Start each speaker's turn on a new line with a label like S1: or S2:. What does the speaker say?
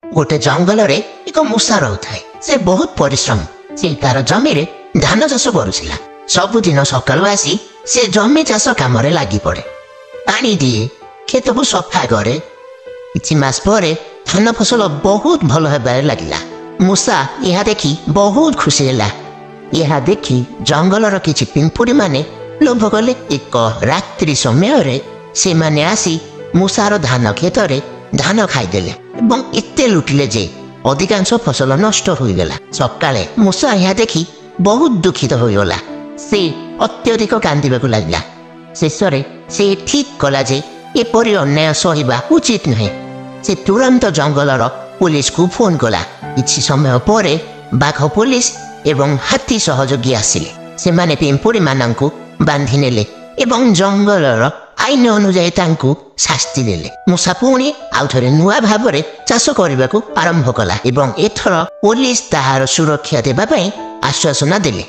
S1: गोटे जंगल रे एक मूषा रोथाए से बहुत परिश्रम से तार जमी रे धान चाष करुला। सबुदिन सकाळु आसी से जमी चाष काम लगी पड़े, पानी दिए, खेत को सफा करे। किछि मास परे धान फसल बहुत भल हेबार लागिला। मूषा यह देखी बहुत खुशी ହେଲା। यह देखी जंगलर किछि पिंपुड़ी माने लोभ कले। एक रात्रि समय से माने आसी मूषार धान खेत रे धान खाईदेले एवं एते लुटिले जे अधिकांश फसल नष्ट हो गला। सकाळे मूषा यह देखी बहुत दुखित हो गला। से अत्यधिक कांदिबाकु लागला। शेषरे से ठीक कला जे एपरि अन्याय सहिबा उचित नहे। से तुरंत जंगलर पुलिस को फोन कला। किछि समय परे बाघ पुलिस एवं हाथी सहयोगी आसिले। से माने पिंपुड़ी मानंकु बांधि नेले एवं जंगलर आईन अनुजाई तांकु शास्ति देले। मूषा पुणी आउ थरे नुआ भाबरे चाष करबाकु आरंभ कला एवं एथर पुलिस ताहार सुरक्षा देबा पई आश्वासन देले।